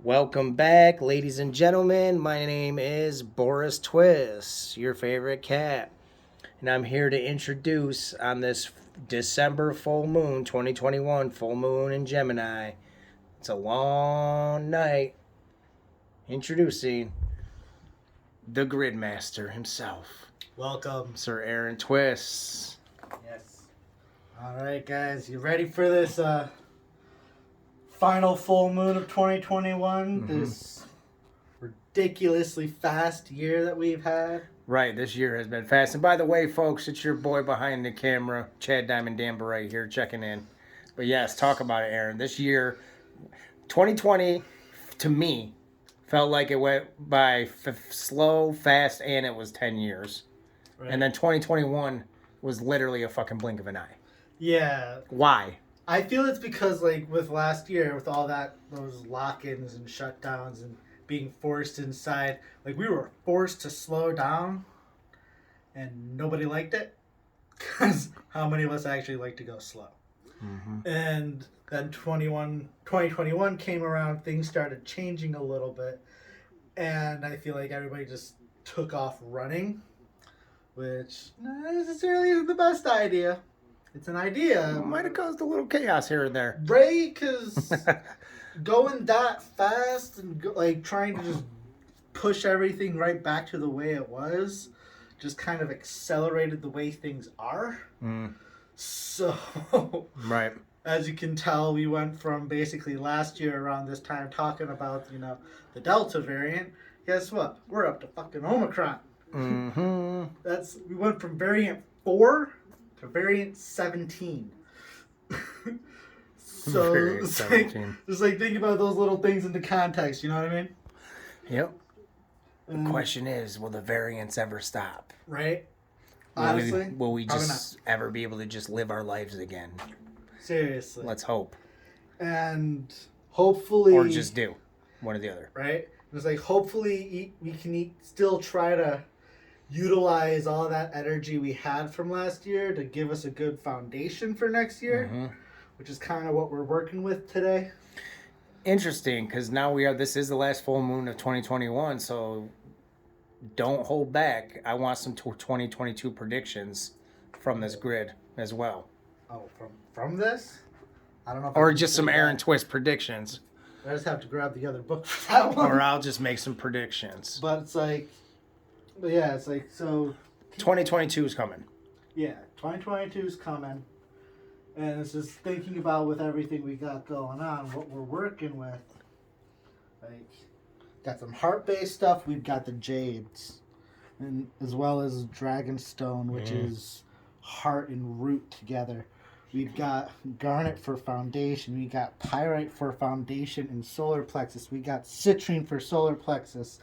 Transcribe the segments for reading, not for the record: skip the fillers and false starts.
Welcome back, ladies and gentlemen. My name is Boris Twist, your favorite cat. And I'm here to introduce on this December full moon, 2021 full moon in Gemini. It's a long night. Introducing the Gridmaster himself, Welcome. Sir Aaron Twist. Yes. All right, guys, you ready for this final full moon of 2021? This ridiculously fast year that we've had. Right, this year has been fast. And by the way, folks, it's your boy behind the camera, Chad Diamond Damba right here, checking in. But yes, talk about it, Aaron. This year, 2020, to me, felt like it went by slow, fast, and it was 10 years. Right. And then 2021 was literally a fucking blink of an eye. Yeah. Why? I feel it's because, like, with last year, with all those lock-ins and shutdowns and being forced inside, like, we were forced to slow down, and nobody liked it, because how many of us actually like to go slow? Mm-hmm. And then 2021 came around, things started changing a little bit, and I feel like everybody just took off running, which not necessarily isn't the best idea. It's an idea. Might have caused a little chaos here and there. Right? Because going that fast and trying to just push everything right back to the way it was just kind of accelerated the way things are. So, right. As you can tell, we went from basically last year around this time talking about, the Delta variant. Guess what? We're up to fucking Omicron. Mm-hmm. We went from variant 4 to variant 17. So variant 17. Just think about those little things into context, you know what I mean? Yep. The question is, will the variants ever stop? Right? Honestly? Will we just ever be able to just live our lives again? Seriously. Let's hope. And hopefully... Or just do. One or the other. Right? It's like, hopefully we can still try to utilize all that energy we had from last year to give us a good foundation for next year, which is kind of what we're working with today. Interesting, because now this is the last full moon of 2021, so don't hold back. I want some 2022 predictions from this grid as well. Oh, from this? I don't know. Or just some Aaron Twist predictions. I just have to grab the other book for that one. Or I'll just make some predictions. But it's like... But yeah, it's like, so... 2022 is coming. Yeah, 2022 is coming. And it's just thinking about with everything we got going on, what we're working with. Like, got some heart-based stuff. We've got the Jades. And as well as Dragonstone, which is heart and root together. We've got Garnet for foundation. We got Pyrite for foundation and solar plexus. We got Citrine for solar plexus.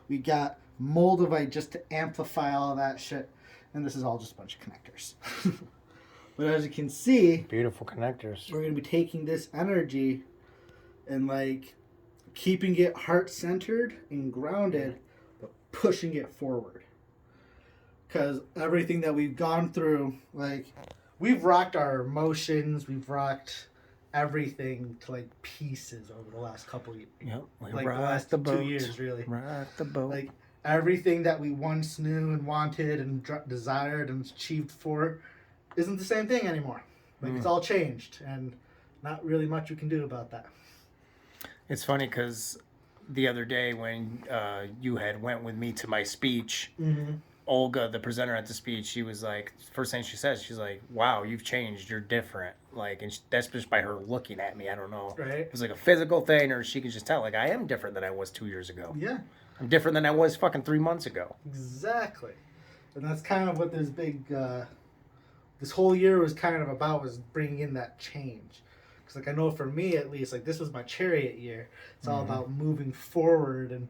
We got Moldavite just to amplify all that shit, and this is all just a bunch of connectors. But as you can see, beautiful connectors. We're going to be taking this energy and keeping it heart centered and grounded, but pushing it forward, because everything that we've gone through, we've rocked our emotions, we've rocked everything to pieces over the last couple years. Yep, the last 2 years, really. Rock the boat. Everything that we once knew and wanted and desired and achieved for isn't the same thing anymore. It's all changed, and not really much we can do about that. It's funny because the other day when you had went with me to my speech, Olga, the presenter at the speech, she was like, first thing she says, she's like, wow, you've changed, you're different. And that's just by her looking at me. I don't know. Right. It was a physical thing, or she could just tell, I am different than I was 2 years ago. Yeah. I'm different than I was fucking 3 months ago. Exactly. And that's kind of what this this whole year was kind of about, was bringing in that change. Because I know for me at least, this was my chariot year. It's all about moving forward and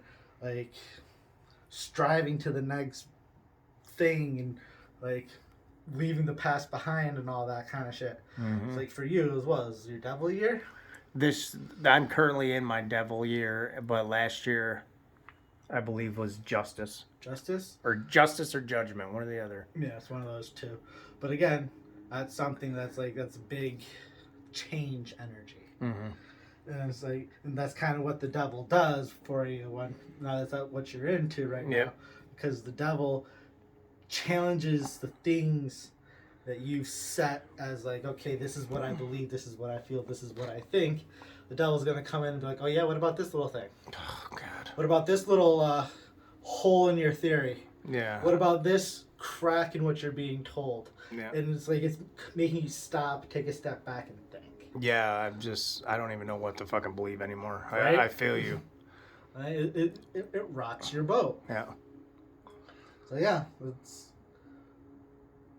striving to the next thing and leaving the past behind and all that kind of shit. It's for you as well. Is your devil year? I'm currently in my devil year, but last year I believe was justice. Justice? Or justice or judgment, one or the other. Yeah, it's one of those two. But again, that's something that's a big change energy. And it's like, and that's kind of what the devil does for you when now that's not what you're into right now. Because the devil challenges the things that you've set as like, okay, this is what I believe, this is what I feel, this is what I think. The devil's gonna come in and be like, oh yeah, what about this little thing? Oh God. What about this little hole in your theory? Yeah. What about this crack in what you're being told? Yeah. And it's like it's making you stop, take a step back, and think. Yeah, I don't even know what to fucking believe anymore. Right? I feel you. It rocks your boat. Yeah. So yeah,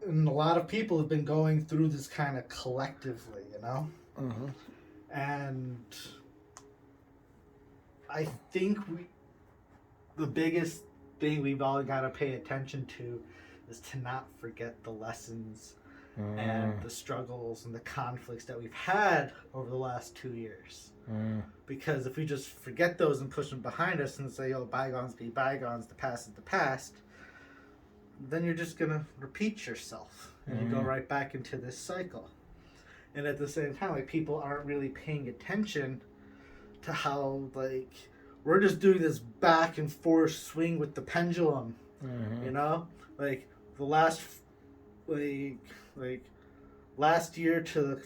and a lot of people have been going through this kind of collectively, you know? Mm-hmm. And I think the biggest thing we've all got to pay attention to is to not forget the lessons and the struggles and the conflicts that we've had over the last 2 years. Because if we just forget those and push them behind us and say, oh, bygones be bygones, the past is the past, then you're just going to repeat yourself and you go right back into this cycle. And at the same time, like, people aren't really paying attention to how, like, we're just doing this back and forth swing with the pendulum, you know? Like, the last, last year to,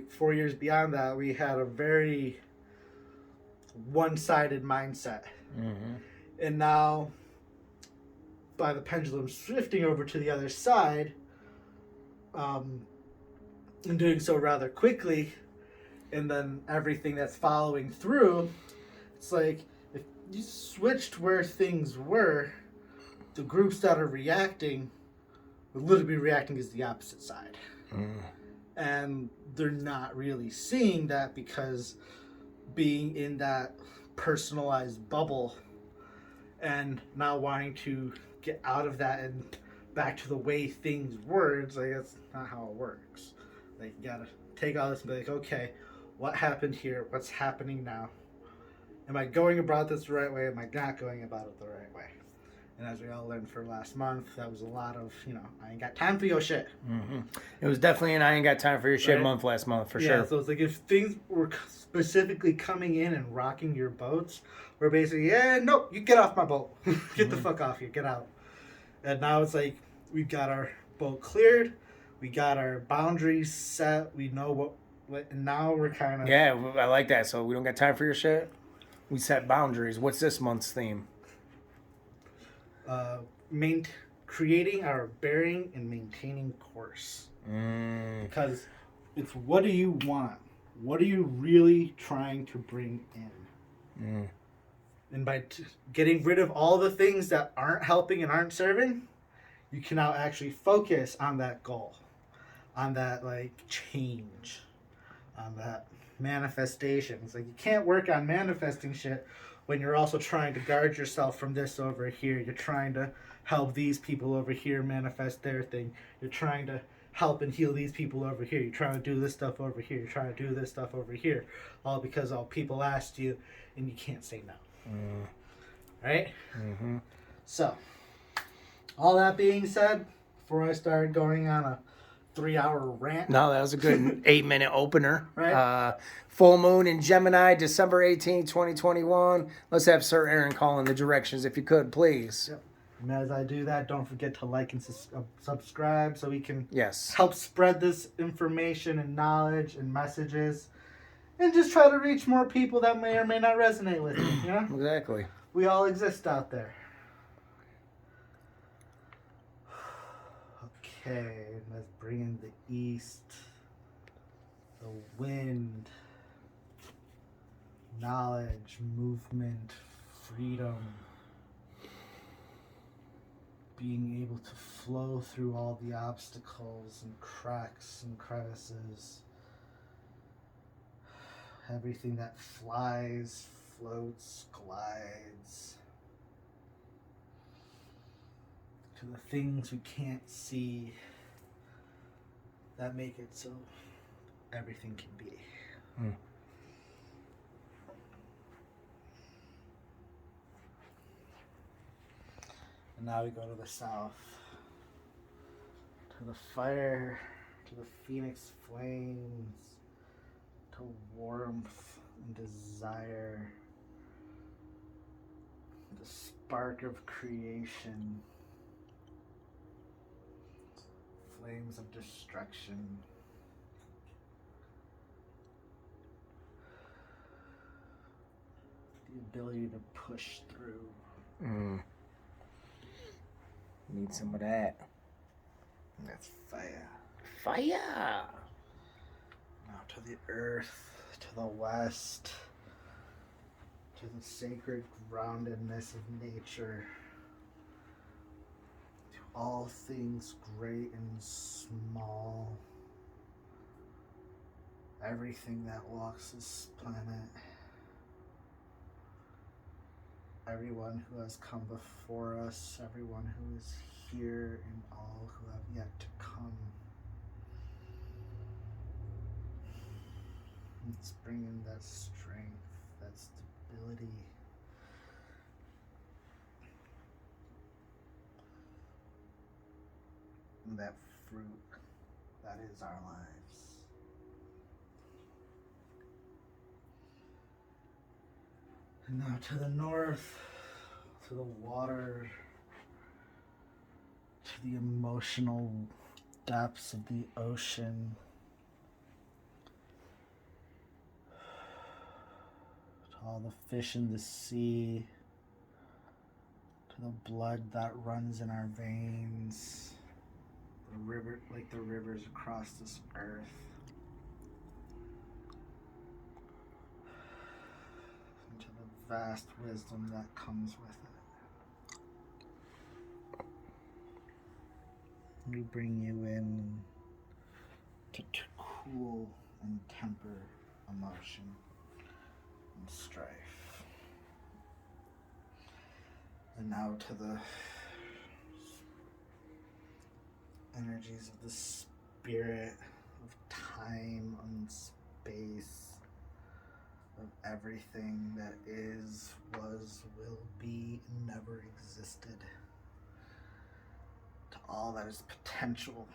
4 years beyond that, we had a very one-sided mindset. And now, by the pendulum shifting over to the other side, and doing so rather quickly, and then everything that's following through, it's like, if you switched where things were, the groups that are reacting would literally be reacting as the opposite side. And they're not really seeing that because being in that personalized bubble and now wanting to get out of that and back to the way things were, it's like, that's not how it works. Like, you gotta take all this and be like, okay, what happened here? What's happening now? Am I going about this the right way? Am I not going about it the right way? And as we all learned for last month, that was a lot of, I ain't got time for your shit. It was definitely an I ain't got time for your shit month last month, for sure. So it's like, if things were specifically coming in and rocking your boats, we're basically, nope, you get off my boat. Get the fuck off here, get out. And now it's like, we've got our boat cleared, we got our boundaries set, we know what and now we're kind of... Yeah, I like that. So we don't got time for your shit? We set boundaries. What's this month's theme? Creating our bearing and maintaining course. Because it's, what do you want? What are you really trying to bring in? And by getting rid of all the things that aren't helping and aren't serving, you can now actually focus on that goal, on that, like, change, on that manifestation. It's like, you can't work on manifesting shit when you're also trying to guard yourself from this over here. You're trying to help these people over here manifest their thing. You're trying to help and heal these people over here. You're trying to do this stuff over here. You're trying to do this stuff over here. All because all people asked you and you can't say no. Right? So, all that being said, before I started going on a 3-hour rant. No, that was a good 8-minute opener. Right. Full moon in Gemini, December 18, 2021. Let's have Sir Aaron call in the directions, if you could, please. Yep. And as I do that, don't forget to like and subscribe so we can Yes. help spread this information and knowledge and messages, and just try to reach more people that may or may not resonate with me. You know? Exactly. We all exist out there. Okay, let's bring in the east, the wind, knowledge, movement, freedom, being able to flow through all the obstacles and cracks and crevices, everything that flies, floats, glides, to the things we can't see that make it so everything can be. And now we go to the south, to the fire, to the phoenix flames, to warmth and desire, the spark of creation, flames of destruction, the ability to push through. Need some of that. That's fire. Fire! Now to the earth, to the west, to the sacred groundedness of nature, to all things great and small, everything that walks this planet, everyone who has come before us, everyone who is here, and all who have yet to come. Let's bring in that strength, that stability. And that fruit that is our lives. And now to the north, to the water, to the emotional depths of the ocean. All the fish in the sea, to the blood that runs in our veins, the river, like the rivers across this earth, and to the vast wisdom that comes with it. We bring you in to cool and temper emotion and strife. And now to the energies of the spirit, of time and space, of everything that is, was, will be, never existed. To all that is potential,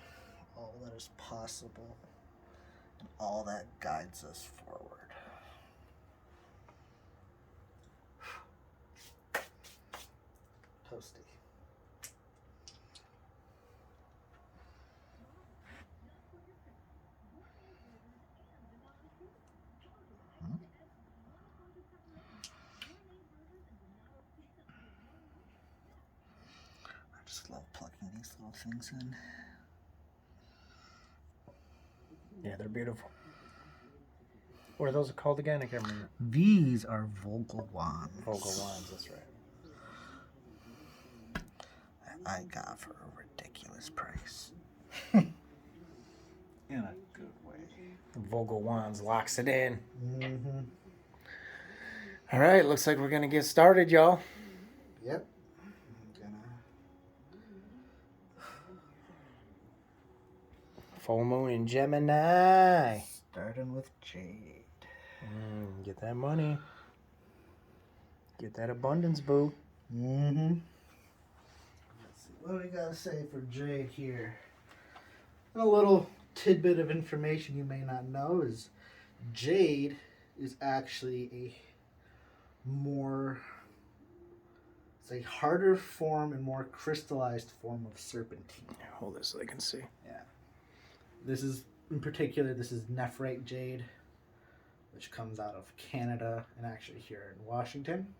all that is possible, and all that guides us forward. Toasty. I just love plugging these little things in. Yeah, they're beautiful. What are those called again? I can't remember. These are vocal wands. Vocal wands, that's right. I got for a ridiculous price. In a good way. Vocal wands locks it in. Mm-hmm. All right, looks like we're gonna get started, y'all. Yep. Full moon in Gemini. Starting with Jade. Get that money. Get that abundance, boo. Mm-hmm. Let's see. What do we gotta say for Jade here? A little tidbit of information you may not know is Jade is actually it's a harder form and more crystallized form of serpentine. Hold this so they can see. Yeah. This is, in particular, this is nephrite jade, which comes out of Canada and actually here in Washington.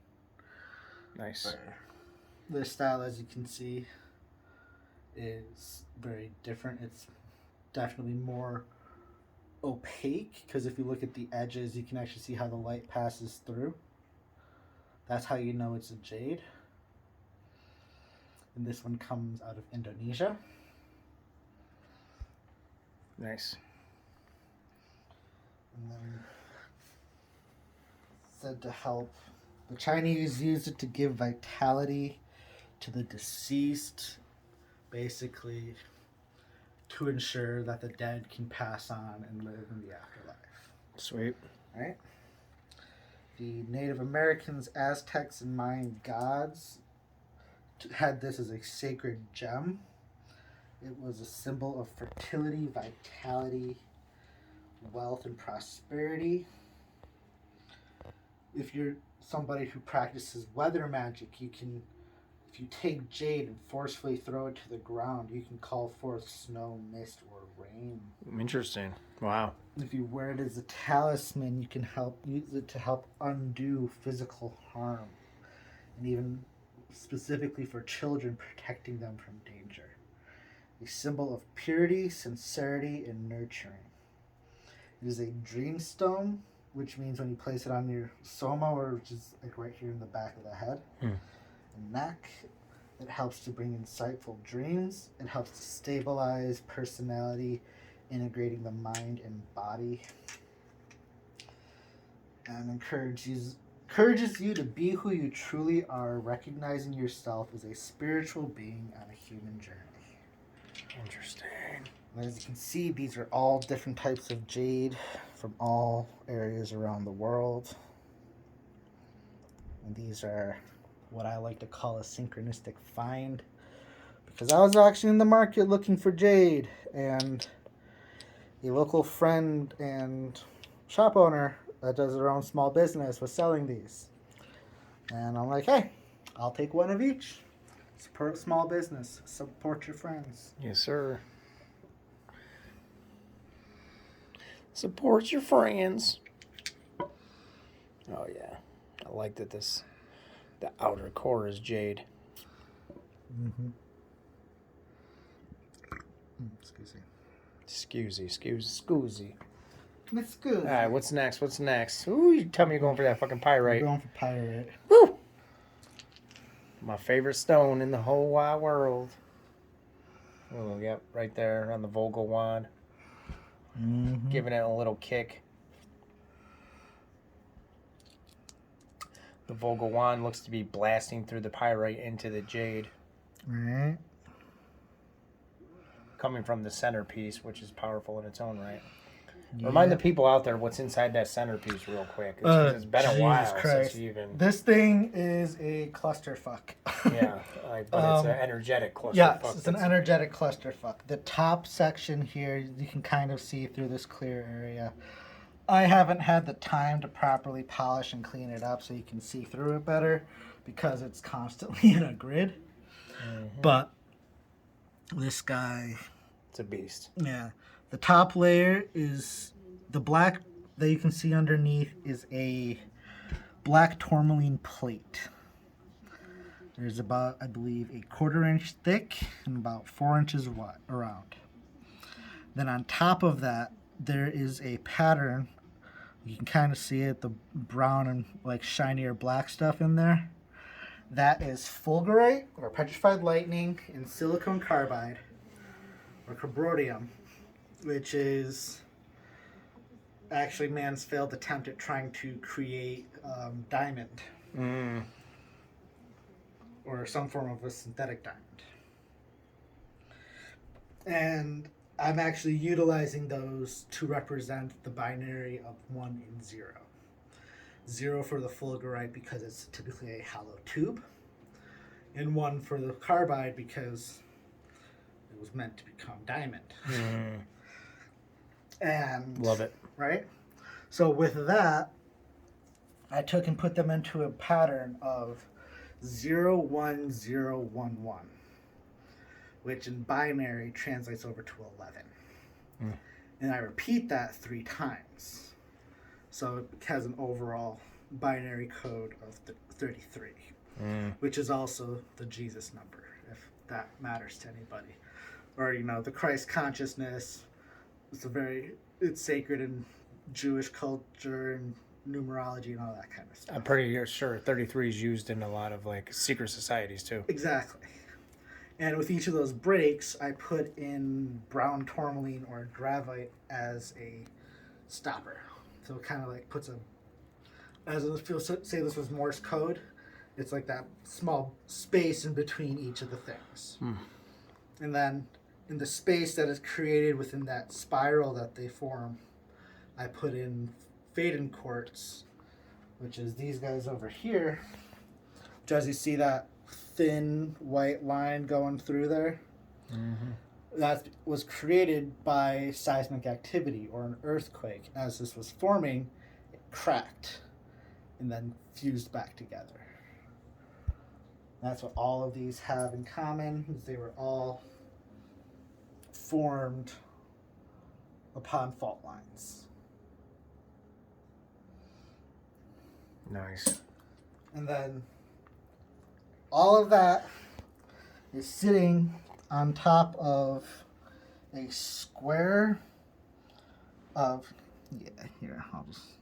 Nice. This style, as you can see, is very different. It's definitely more opaque, because if you look at the edges, you can actually see how the light passes through. That's how you know it's a jade. And this one comes out of Indonesia. Nice. And then said to help. The Chinese used it to give vitality to the deceased, basically to ensure that the dead can pass on and live in the afterlife. Sweet. Right? The Native Americans, Aztecs, and Mayan gods had this as a sacred gem. It was a symbol of fertility, vitality, wealth, and prosperity. if you're somebody who practices weather magic, you can, if you take jade and forcefully throw it to the ground, you can call forth snow, mist, or rain. Interesting. Wow. If you wear it as a talisman, you can use it to help undo physical harm, and even specifically for children, protecting them from danger. A symbol of purity, sincerity, and nurturing. It is a dream stone, which means when you place it on your soma, or which is like right here in the back of the head and neck, it helps to bring insightful dreams. It helps to stabilize personality, integrating the mind and body, and encourages you to be who you truly are, recognizing yourself as a spiritual being on a human journey. Interesting. And as you can see, these are all different types of jade from all areas around the world. And these are what I like to call a synchronistic find, because I was actually in the market looking for jade, and a local friend and shop owner that does their own small business was selling these. And I'm like, hey, I'll take one of each. Support small business. Support your friends. Yes, sir. Support your friends. Oh yeah, I like that the outer core is jade. Mm-hmm. Excuse me. Excusey. It's good. All right, what's next? Ooh, you tell me you're going for that fucking I'm pyrite. going for pyrite. Woo! My favorite stone in the whole wide world. Oh, yep, right there on the Vogel wand. Mm-hmm. Giving it a little kick. The Vogel wand looks to be blasting through the pyrite into the jade. Right. Coming from the centerpiece, which is powerful in its own right. Yeah. Remind the people out there what's inside that centerpiece real quick. It's been a while since you even... This thing is a clusterfuck. Yeah, but it's an energetic clusterfuck. Yes, it's an energetic clusterfuck. The top section here, you can kind of see through this clear area. I haven't had the time to properly polish and clean it up so you can see through it better, because it's constantly in a grid. Mm-hmm. But this guy... It's a beast. Yeah. The top layer is the black that you can see underneath is a black tourmaline plate. There's about, I believe, a 1/4 inch thick and about 4 inches wide around. Then on top of that, there is a pattern. You can kind of see it, the brown and like shinier black stuff in there. That is fulgurite or petrified lightning and silicon carbide or cabrodium, which is actually man's failed attempt at trying to create diamond. Or some form of a synthetic diamond. And I'm actually utilizing those to represent the binary of 1 and 0. 0 for the fulgurite because it's typically a hollow tube, and 1 for the carbide because it was meant to become diamond. And love it. Right? So with that, I took and put them into a pattern of 01011, which in binary translates over to 11. And I repeat that 3 times. So it has an overall binary code of 33, which is also the Jesus number, if that matters to anybody. Or, the Christ consciousness. It's sacred in Jewish culture and numerology and all that kind of stuff. I'm pretty sure 33 is used in a lot of secret societies too. Exactly. And with each of those breaks, I put in brown tourmaline or gravite as a stopper. So it kind of puts say this was Morse code, it's like that small space in between each of the things. And then in the space that is created within that spiral that they form, I put in Faden quartz, which is these guys over here. Which, as you see that thin white line going through there, that was created by seismic activity or an earthquake. As this was forming, it cracked. and then fused back together. That's what all of these have in common, is they were all formed upon fault lines. Nice. And then all of that is sitting on top of a square of, here, I'll just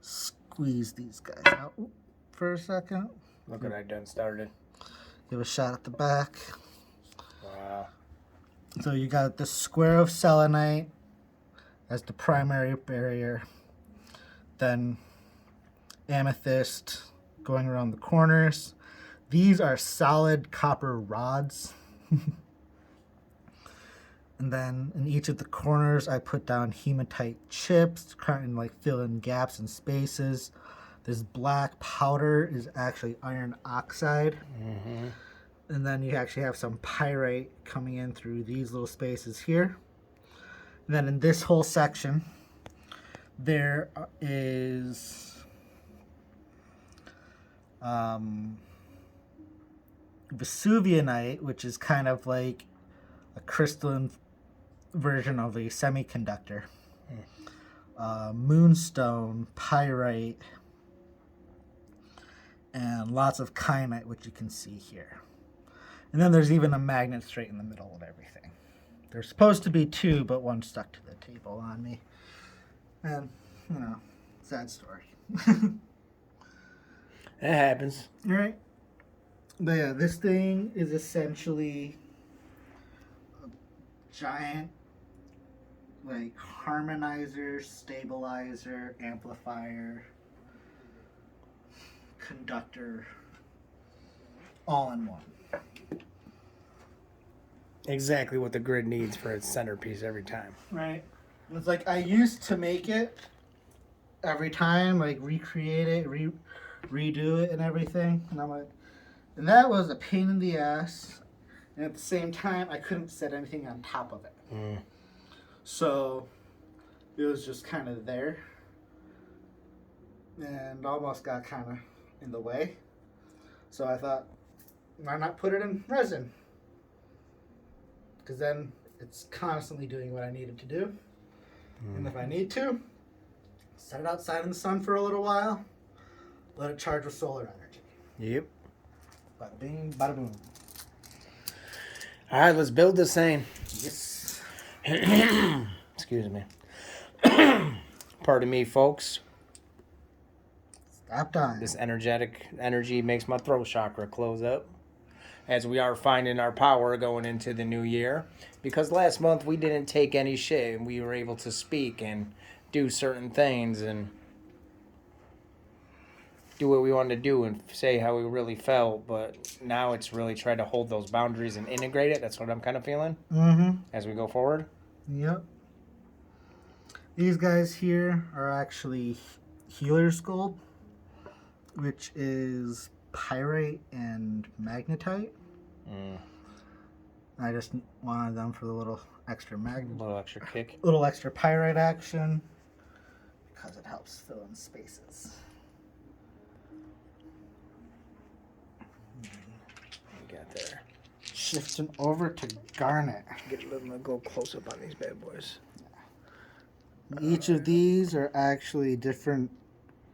squeeze these guys out for a second. Look what I done started. Give a shot at the back. Wow. So you got the square of selenite as the primary barrier. Then amethyst going around the corners. These are solid copper rods. And then in each of the corners, I put down hematite chips to kind of like fill in gaps and spaces. This black powder is actually iron oxide. Mm-hmm. And then you actually have some pyrite coming in through these little spaces here. And then in this whole section, there is Vesuvianite, which is kind of like a crystalline version of a semiconductor. Moonstone, pyrite, and lots of kyanite, which you can see here. And then there's even a magnet straight in the middle of everything. There's supposed to be two, but one stuck to the table on me. And, you know, sad story. It happens. All right. But yeah, this thing is essentially a giant, like, harmonizer, stabilizer, amplifier, conductor, all in one. Exactly what the grid needs for its centerpiece every time. Right. It's like I used to make it every time, like recreate it, redo it and everything. And I'm like, and that was a pain in the ass. And at the same time, I couldn't set anything on top of it. Mm. So it was just kind of there. And almost got kind of in the way. So I thought, why not put it in resin? Because then it's constantly doing what I need it to do. And if I need to, set it outside in the sun for a little while, let it charge with solar energy. Yep. Bada bing, bada boom. All right, let's build this thing. Yes. Excuse me. Pardon me, folks. Stop dying. This energetic energy makes my throat chakra close up, as we are finding our power going into the new year. Because last month we didn't take any shit and we were able to speak and do certain things and do what we wanted to do and say how we really felt. But now it's really trying to hold those boundaries and integrate it. That's what I'm kind of feeling as we go forward. Yep. These guys here are actually healer's gold, which is pyrite and magnetite. I just wanted them for the little extra little extra kick. little extra pyrite action because it helps fill in spaces. We got there. Shifting over to Garnet. Get a little go close up on these bad boys. Each of these are actually different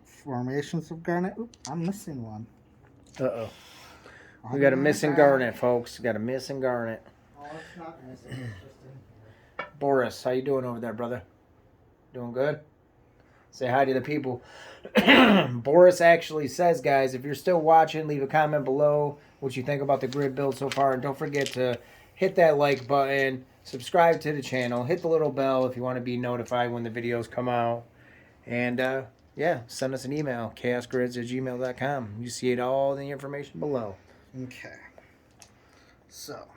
formations of Garnet. Oop, I'm missing one. Uh-oh. We got a missing Garnet, folks. We got a missing Garnet. Oh, it's not missing. It's just in here. Boris, how you doing over there, brother? Doing good? Say hi to the people. Boris actually says, guys, if you're still watching, leave a comment below what you think about the grid build so far. And don't forget to hit that like button, subscribe to the channel, hit the little bell if you want to be notified when the videos come out. And, yeah, send us an email, chaosgrids@gmail.com. You see it all in the information below. Okay. So,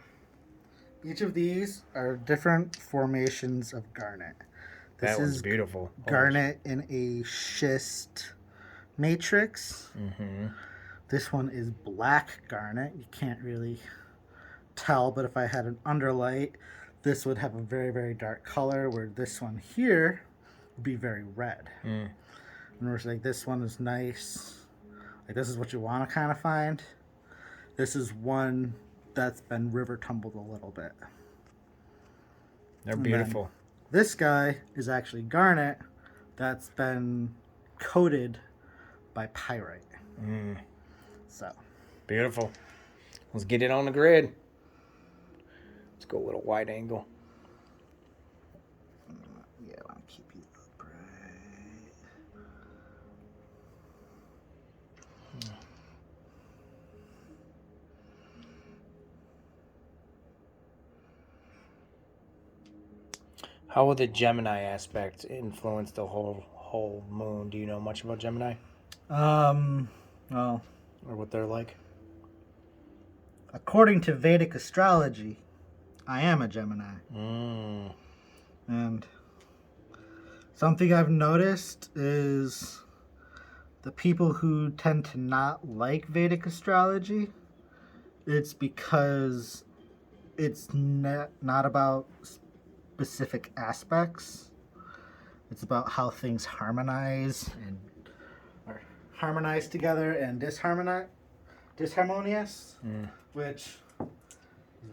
each of these are different formations of Garnet. This That one's is beautiful. Garnet in a schist matrix. This one is black Garnet. You can't really tell, but if I had an underlight, this would have a very, very dark color, where this one here would be very red. And we're like, this one is nice. Like, this is what you want to kind of find. This is one that's been river tumbled a little bit. They're beautiful. This guy is actually Garnet that's been coated by Pyrite. So beautiful. Let's get it on the grid. Let's go a little wide angle. Yeah, I want to keep you upright. How will the Gemini aspect influence the whole moon? Do you know much about Gemini? Well, or what they're like? According to Vedic astrology, I am a Gemini. And something I've noticed is the people who tend to not like Vedic astrology, it's because it's not about specific aspects. It's about how things harmonize and are harmonized together and disharmonious, which is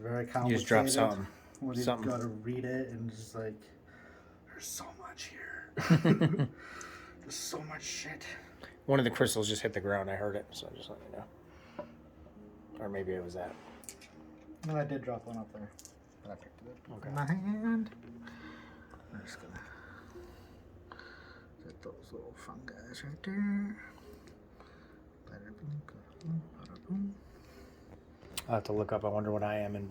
very complicated. You just drop something. When you go to read it and just like, there's so much here. There's so much shit. One of the crystals just hit the ground. I heard it, so just let me know. Or maybe it was that. And I did drop one up there, but I picked it up Okay. in my hand. I'm just gonna set those little fun guys right there. I'll have to look up. I wonder what I am in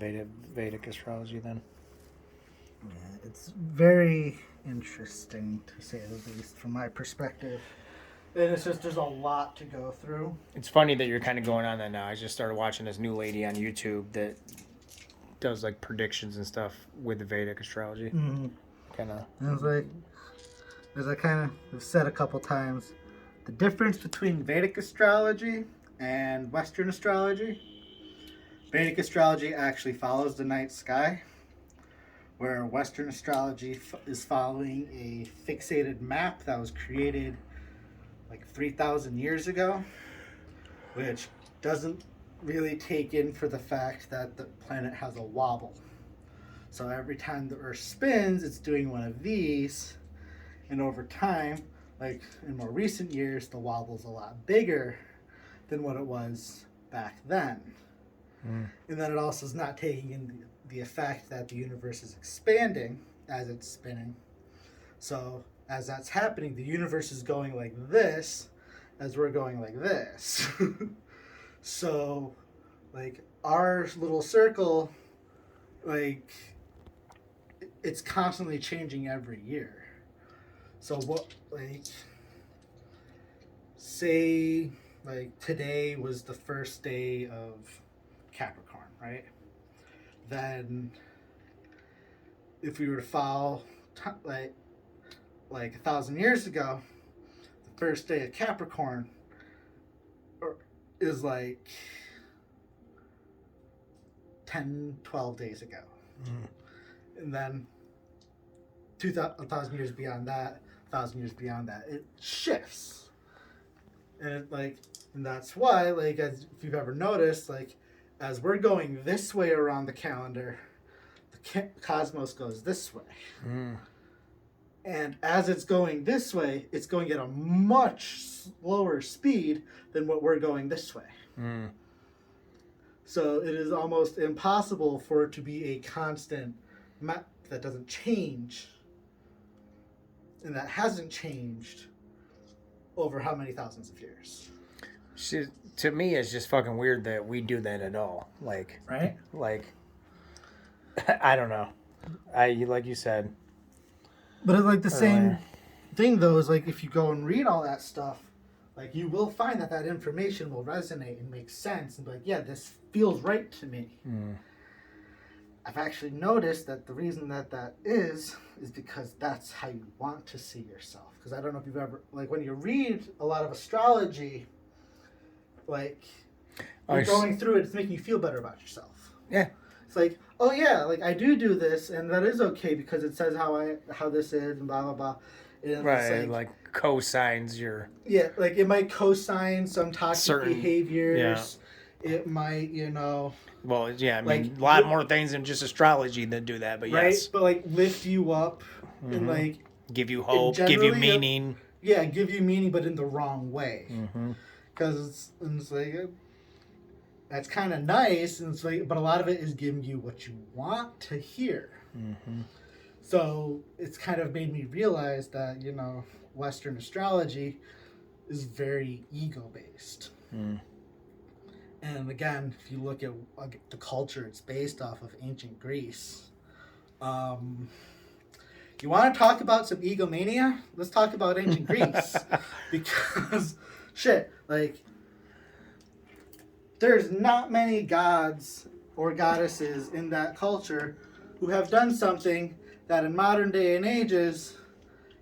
Vedic astrology then. Yeah, it's very interesting to say the least from my perspective. And it's just, there's a lot to go through. It's funny that you're kind of going on that now. I just started watching this new lady on YouTube that does like predictions and stuff with the Vedic astrology. Kind of. And it's like, as I kind of have said a couple times, the difference between Vedic astrology and Western astrology. Vedic astrology actually follows the night sky, where Western astrology is following a fixated map that was created like 3,000 years ago, which doesn't really take in for the fact that the planet has a wobble. So every time the Earth spins, it's doing one of these, and over time, like in more recent years, the wobble's a lot bigger than what it was back then. And then it also is not taking in the effect that the universe is expanding as it's spinning. So as that's happening, the universe is going like this as we're going like this. So like our little circle, like it's constantly changing every year. So what, like, say like today was the first day of Capricorn, right? Then if we were to follow like 1,000 years ago, the first day of Capricorn is like 10-12 days ago. And then 1,000 years beyond that, 1,000 years beyond that, it shifts. And and that's why, like, as if you've ever noticed, like, as we're going this way around the calendar, the cosmos goes this way. And as it's going this way, it's going at a much slower speed than what we're going this way. So it is almost impossible for it to be a constant map that doesn't change. And that hasn't changed over how many thousands of years. To me, it's just fucking weird that we do that at all. Like, right? Like, I don't know. Like you said. But it's like the same thing, though, is like if you go and read all that stuff, like you will find that information will resonate and make sense and be like, yeah, this feels right to me. I've actually noticed that the reason that is because that's how you want to see yourself. Because I don't know if you've ever, like when you read a lot of astrology, like you're going through it, it's making you feel better about yourself. Yeah. It's like, oh yeah, like I do this, and that is okay because it says how this is, and blah blah blah. And Right, it's like cosigns your... Yeah, like it might cosign some toxic Certain- behaviors. It might, Well, yeah, I mean, like, a lot more things than just astrology that do that, but right? yes. But like lift you up and Mhm. like Give you hope, give you generally, meaning. yeah, give you meaning, but in the wrong way. Mm-hmm. Because it's like that's kind of nice, and it's like, but a lot of it is giving you what you want to hear. Mm-hmm. So it's kind of made me realize that Western astrology is very ego based. Mm. And again, if you look at the culture it's based off of ancient Greece, you want to talk about some egomania? Let's talk about ancient Greece. Because, shit, like, there's not many gods or goddesses in that culture who have done something that in modern day and ages,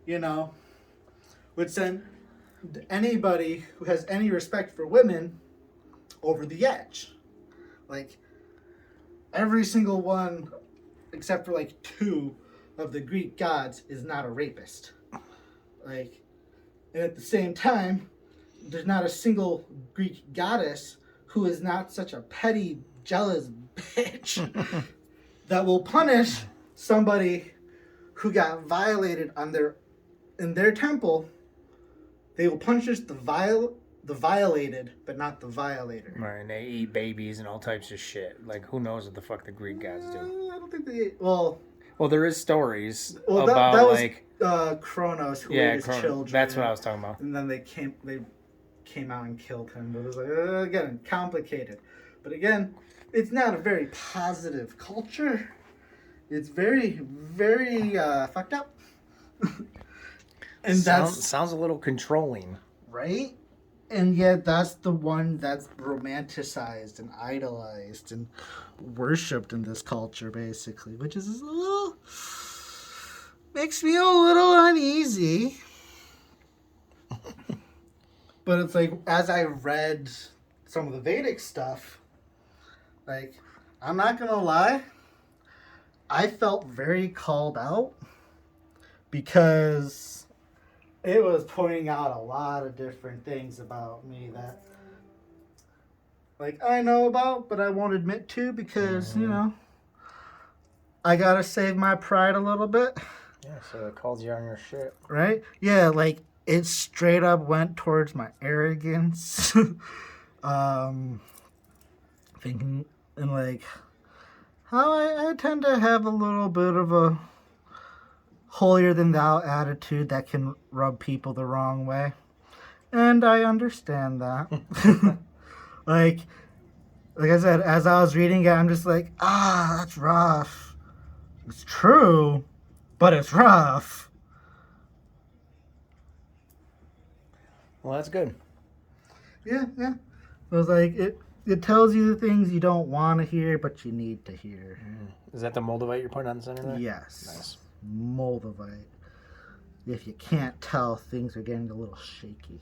would send anybody who has any respect for women over the edge. Like, every single one, except for like 2 of the Greek gods, is not a rapist. Like, and at the same time, there's not a single Greek goddess who is not such a petty, jealous bitch that will punish somebody who got violated in their temple. They will punish the violated, but not the violator. Right, and they eat babies and all types of shit. Like, who knows what the fuck the Greek gods do? I don't think they. Well, there is stories well, about that was, like Kronos who ate his children. That's what I was talking about. And then they came out and killed him. But it was like again complicated. But again, it's not a very positive culture. It's very, very fucked up. And sounds a little controlling, right? And yet that's the one that's romanticized and idolized and worshipped in this culture, basically, which is makes me a little uneasy. But it's like, as I read some of the Vedic stuff, like, I'm not gonna lie, I felt very called out because it was pointing out a lot of different things about me that, like, I know about, but I won't admit to because, I gotta save my pride a little bit. Yeah, so it calls you on your shit. Right? Yeah, like, it straight up went towards my arrogance. Thinking, and like, how I tend to have a little bit of a holier than thou attitude that can rub people the wrong way. And I understand that. like I said, as I was reading it, I'm just like, that's rough. It's true, but it's rough. Well, that's good. Yeah. It was like, it tells you the things you don't want to hear, but you need to hear. Is that the Moldavite you're putting on the center there? Yes. Nice. Moldavite. If you can't tell, things are getting a little shaky.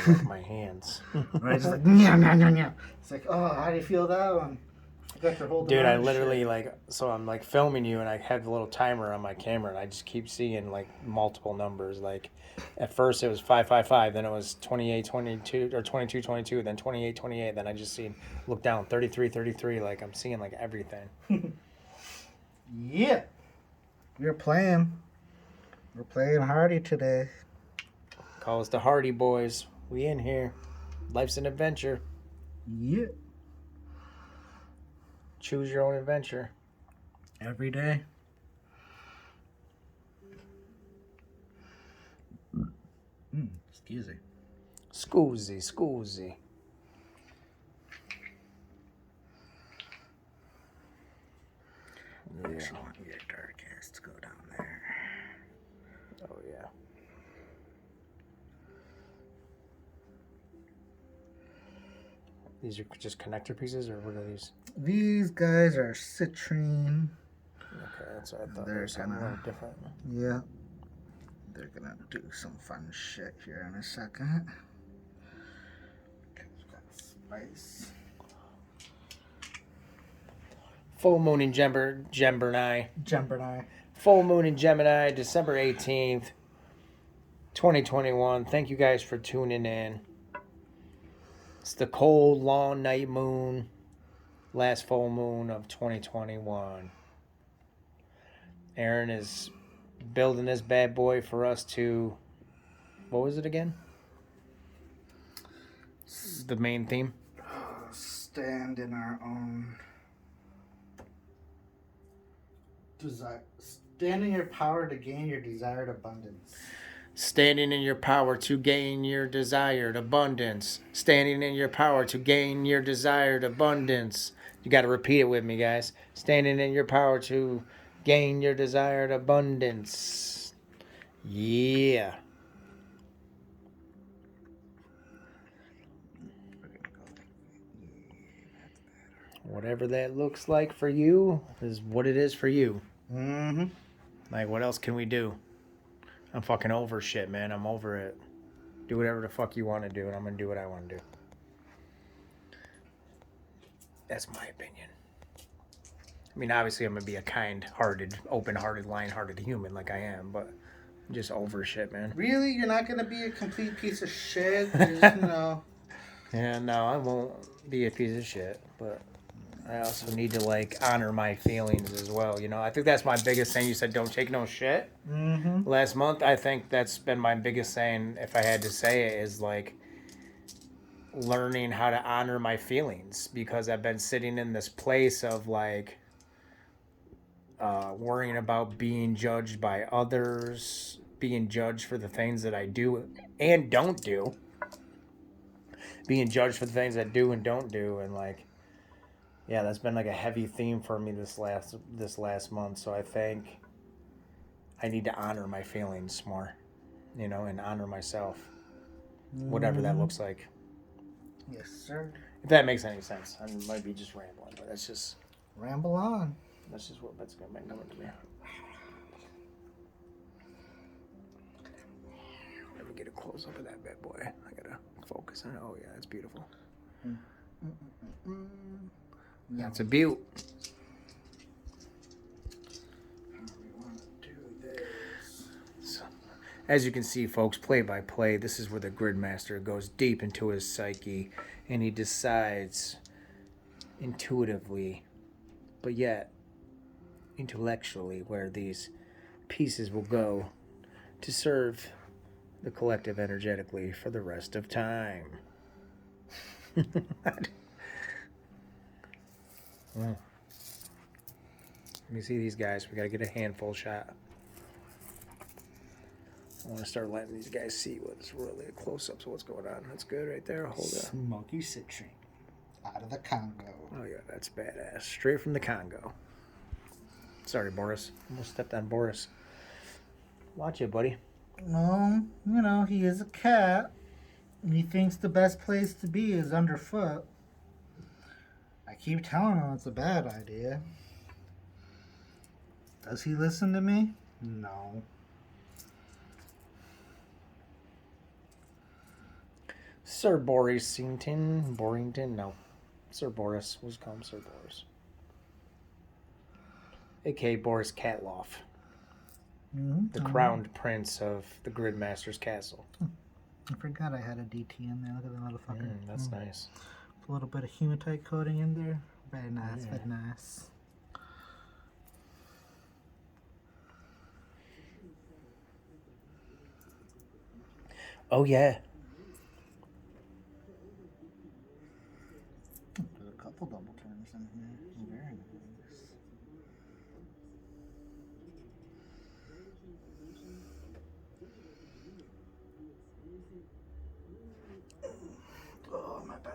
Like my hands. Right? It's like, nya. It's like, how do you feel that one? Dude, I literally so I'm like filming you and I have a little timer on my camera and I just keep seeing like multiple numbers. Like at first it was 555, then it was 2822 or 2222, then 2828, then I just look down 3333, like I'm seeing like everything. Yeah. We're playing hardy today. Call us the Hardy Boys. We in here. Life's an adventure. Yeah. Choose your own adventure. Every day. Excuse me. Scoozy. Yeah. I want your dark ass to go down there. Oh, yeah. These are just connector pieces, or what are these? These guys are citrine. Okay, that's what I thought. They're something a little different. Yeah. They're gonna do some fun shit here in a second. We've got spice. Full moon in Gemini. Gemini. Full moon in Gemini, December 18th. 2021. Thank you guys for tuning in. It's the cold, long night moon. Last full moon of 2021. Aaron is building this bad boy for us to... What was it again? The main theme? Stand in our own desire. Stand in your power to gain your desired abundance. Standing in your power to gain your desired abundance. Standing in your power to gain your desired abundance. You got to repeat it with me, guys. Standing in your power to gain your desired abundance. Yeah. Whatever that looks like for you is what it is for you. Mm-hmm. Like, what else can we do? I'm fucking over shit, man. I'm over it. Do whatever the fuck you want to do, and I'm going to do what I want to do. That's my opinion. I mean, obviously, I'm going to be a kind-hearted, open-hearted, lion-hearted human like I am, but I'm just over shit, man. Really? You're not going to be a complete piece of shit? Just, Yeah, no, I won't be a piece of shit, but I also need to, like, honor my feelings as well, you know? I think that's my biggest thing. You said don't take no shit. Mm-hmm. Last month, I think that's been my biggest saying, if I had to say it, is, like, learning how to honor my feelings, because I've been sitting in this place of, like, worrying about being judged by others, being judged for the things that I do and don't do, being judged for the things I do and don't do, and, like, yeah, that's been like a heavy theme for me this last month. So I think I need to honor my feelings more, you know, and honor myself, whatever that looks like. Yes, sir. If that makes any sense. I might be just rambling, but that's just... Ramble on. That's just what's going to be coming to me. Let me get a close-up of that bad boy. I got to focus on it. Oh, yeah, that's beautiful. That's a beaut. So, as you can see, folks, play by play, this is where the Gridmaster goes deep into his psyche, and he decides intuitively, but yet intellectually, where these pieces will go to serve the collective energetically for the rest of time. Let me see these guys. We gotta get a handful shot. I want to start letting these guys see what's really a close-up. So what's going on? That's good right there. Hold up. Smoky Citrine. Out of the Congo. Oh yeah, that's badass. Straight from the Congo. Sorry, Boris. Almost stepped on Boris. Watch it, buddy. Well, you know, he is a cat. And he thinks the best place to be is underfoot. I keep telling him it's a bad idea. Does he listen to me? No. Sir Borington? No. Sir Boris. We'll just call him Sir Boris. A.K.A. Boris Karloff. The crowned prince of the Gridmaster's castle. I forgot I had a DT in there. Look at that motherfucker. That's nice. A little bit of hematite coating in there. Very nice, very nice. Oh, yeah. There's a couple double turns in here. Very nice. Oh, my back.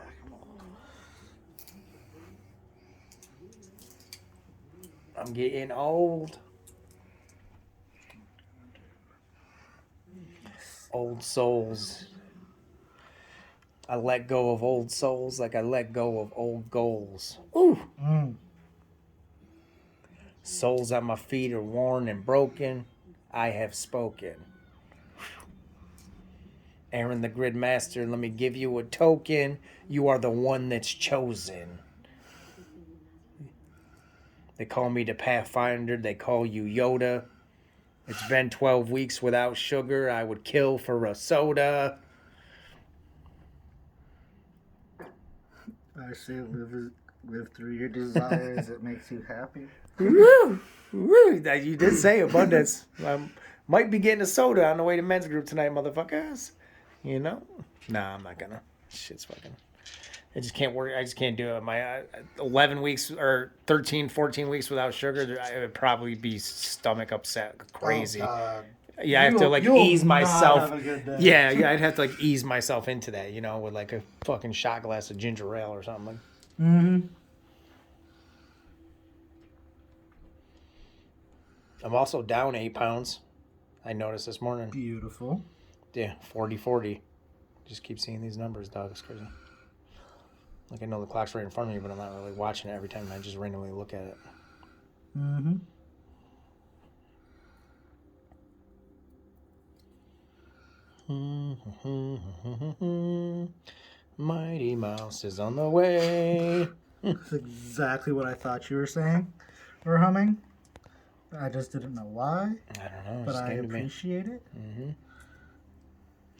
I'm getting old. Old souls. I let go of old souls like I let go of old goals. Ooh. Souls at my feet are worn and broken. I have spoken. Aaron the Gridmaster, let me give you a token. You are the one that's chosen. They call me the Pathfinder. They call you Yoda. It's been 12 weeks without sugar. I would kill for a soda. I say live through your desires. It makes you happy. Woo! Woo! You did say abundance. I might be getting a soda on the way to men's group tonight, motherfuckers. You know? Nah, I'm not gonna. Shit's fucking... I just can't work. I just can't do it. My 11 weeks or 13, 14 weeks without sugar, I would probably be stomach upset crazy. Oh, yeah, I have to like ease myself. Have a good day. Yeah, I'd have to like ease myself into that, you know, with like a fucking shot glass of ginger ale or something. Mm-hmm. I'm also down 8 pounds. I noticed this morning. Beautiful. Yeah, 40. Just keep seeing these numbers, dog. It's crazy. Like I know the clock's right in front of me, but I'm not really watching it every time. I just randomly look at it. Mm-hmm. Mighty Mouse is on the way. That's exactly what I thought you were saying or humming. I just didn't know why. I don't know. But I appreciate it.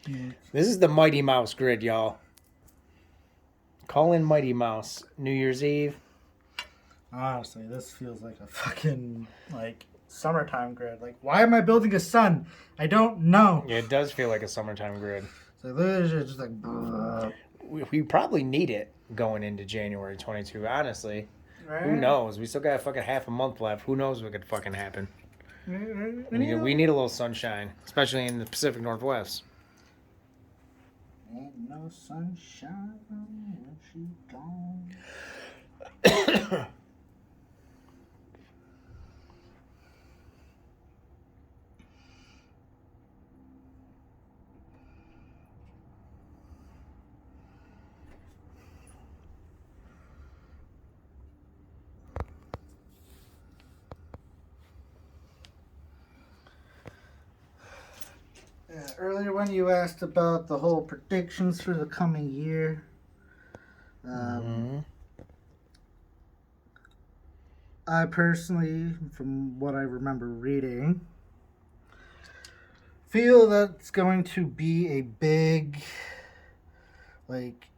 Mm-hmm. This is the Mighty Mouse grid, y'all. Call in Mighty Mouse. New Year's Eve. Honestly, this feels like a fucking, like, summertime grid. Like, why am I building a sun? I don't know. Yeah, it does feel like a summertime grid. So this is just like... We probably need it going into January 22, honestly. Right? Who knows? We still got fucking half a month left. Who knows what could fucking happen? We need a little sunshine, especially in the Pacific Northwest. Ain't no sunshine when she gone. Earlier when you asked about the whole predictions for the coming year, I personally, from what I remember reading, feel that it's going to be a big, like,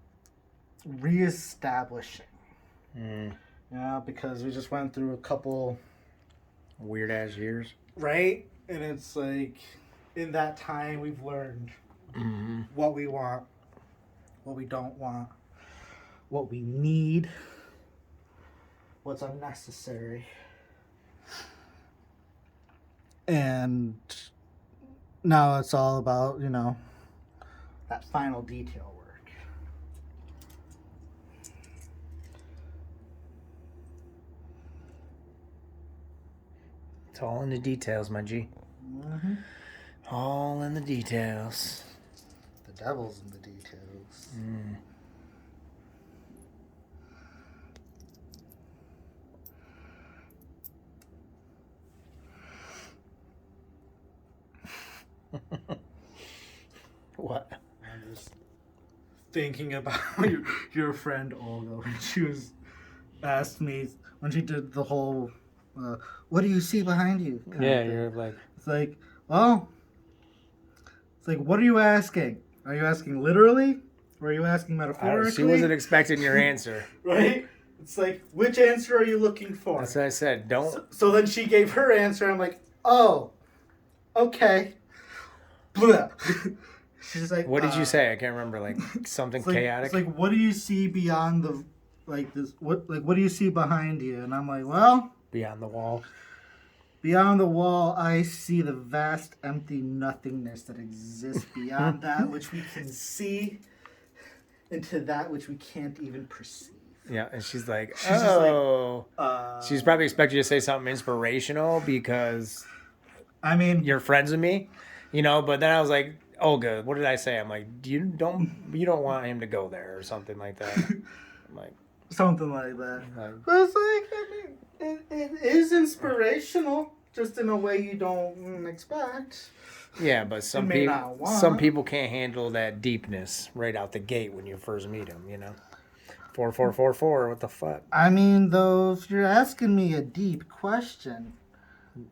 reestablishing. Yeah, because we just went through a couple weird ass years. Right? And it's like, in that time, we've learned what we want, what we don't want, what we need, what's unnecessary. And now it's all about, that final detail work. It's all in the details, my G. Mm-hmm. All in the details. The devil's in the details. What? I'm just thinking about your friend Olga when she asked me when she did the whole what do you see behind you? Yeah, you're like... It's like, well... It's like, what are you asking? Are you asking literally? Or are you asking metaphorically? She wasn't expecting your answer. Right? It's like, which answer are you looking for? That's what I said. Don't... So then she gave her answer. I'm like, oh, okay. Blah. She's like, what did you say? I can't remember. Like, something chaotic? It's like, what do you see beyond the... Like, this... What do you see behind you? And I'm like, well... Beyond the wall. Beyond the wall, I see the vast, empty nothingness that exists beyond that which we can see into that which we can't even perceive. Yeah, and she's like, she's probably expecting you to say something inspirational because, I mean, you're friends with me, But then I was like, Olga, what did I say? I'm like, you don't want him to go there or something like that. I'm like, something like that. But it's like, I mean, it is inspirational, just in a way you don't expect. Yeah, but some people can't handle that deepness right out the gate when you first meet them, 4444, what the fuck? I mean, though, if you're asking me a deep question,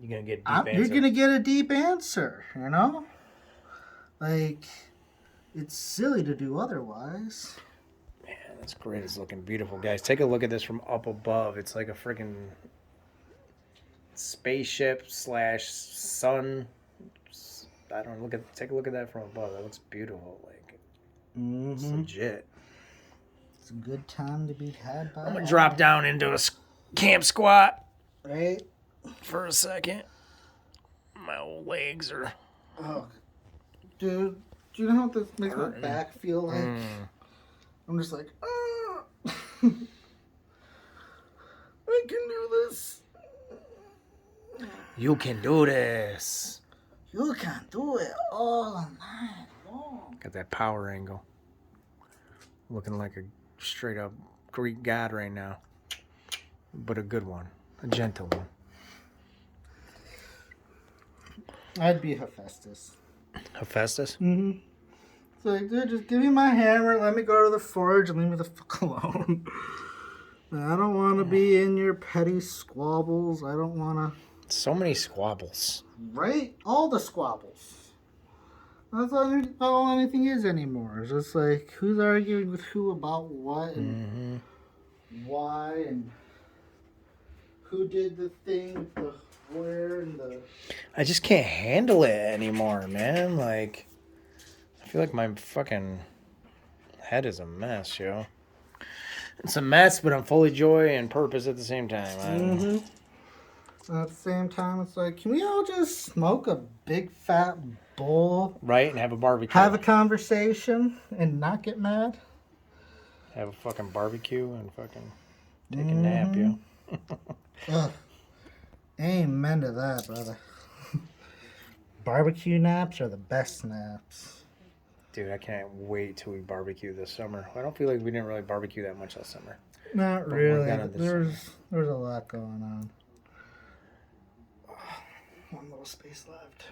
You're gonna get a deep answer. You're gonna get a deep answer. You know, like it's silly to do otherwise. Man, that's great. It's looking beautiful, guys. Take a look at this from up above. It's like a freaking spaceship / sun. I don't know. Take a look at that from above. That looks beautiful. Like it's legit. It's a good time to be had by. I'm gonna drop down into a camp squat. Right. For a second. My old legs are. Oh, dude, do you know what this makes my back feel like? I'm just like, I can do this. You can do this. You can do it all night long. Got that power angle. Looking like a straight up Greek god right now. But a good one. A gentle one. I'd be Hephaestus. Hephaestus? Mm-hmm. It's like, dude, just give me my hammer, let me go to the forge, and leave me the fuck alone. I don't want to be in your petty squabbles. I don't want to... So many squabbles. Right? All the squabbles. That's all anything is anymore. It's just like, who's arguing with who about what, and why, and who did the thing, the where, and the... I just can't handle it anymore, man. Like, I feel like my fucking head is a mess, yo. It's a mess, but I'm full of joy and purpose at the same time. At the same time, it's like, can we all just smoke a big fat bowl? Right, and have a barbecue. Have a conversation and not get mad? Have a fucking barbecue and fucking take a nap, yo. Ugh. Amen to that, brother. Barbecue naps are the best naps. Dude, I can't wait till we barbecue this summer. I don't feel like we didn't really barbecue that much last summer. Not really. There's a lot going on. One little space left.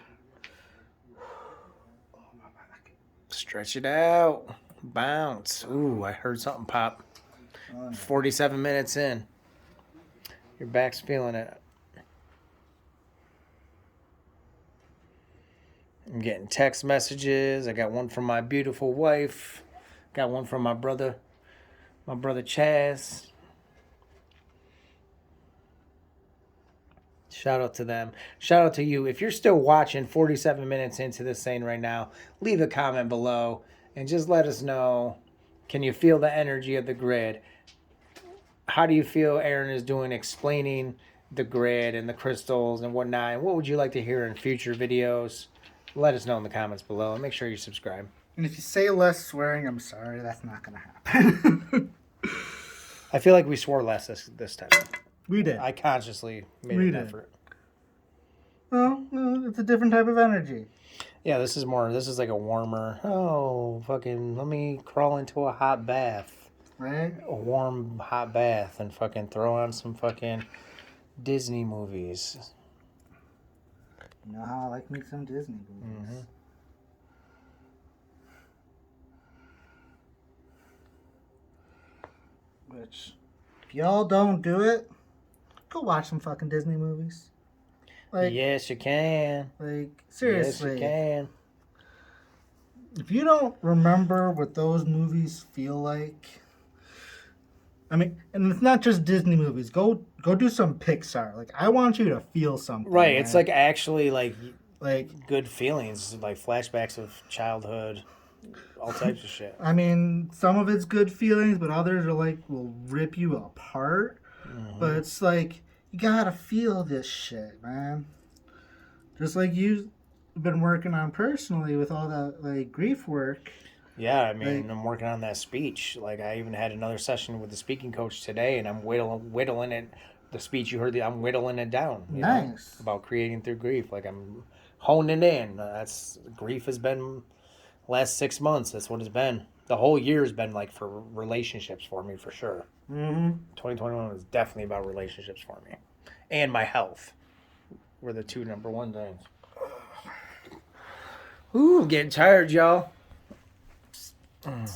Oh, my back. Stretch it out. Bounce. Ooh, I heard something pop. 47 minutes in. Your back's feeling it. I'm getting text messages. I got one from my beautiful wife. Got one from my brother Chaz. Shout out to them. Shout out to you. If you're still watching 47 minutes into this thing right now, leave a comment below and just let us know. Can you feel the energy of the grid? How do you feel Aaron is doing explaining the grid and the crystals and whatnot? And what would you like to hear in future videos? Let us know in the comments below and make sure you subscribe. And if you say less swearing, I'm sorry, that's not going to happen. I feel like we swore less this time. We did. I consciously made an effort. Well, it's a different type of energy. Yeah, this is like a warmer, fucking, let me crawl into a hot bath. Right? A warm, hot bath and fucking throw on some fucking Disney movies. You know how I like me some Disney movies. Which, if y'all don't do it, go watch some fucking Disney movies. Like, yes, you can. Like, seriously. Yes, you can. If you don't remember what those movies feel like, I mean, and it's not just Disney movies. Go do some Pixar. Like, I want you to feel something. Right, man. it's like actually like good feelings, like flashbacks of childhood, all types of shit. I mean, some of it's good feelings, but others are like will rip you apart. But it's like you gotta feel this shit, man. Just like you've been working on personally with all that like grief work. Yeah, I mean, I'm working on that speech. Like, I even had another session with the speaking coach today, and I'm whittling it. The speech you heard, I'm whittling it down. You know, about creating through grief. Like, I'm honing it in. Grief has been last 6 months. That's what it's been. The whole year has been like for relationships for me, for sure. 2021 was definitely about relationships for me, and my health were the two number one things. Ooh, I'm getting tired, y'all. All right,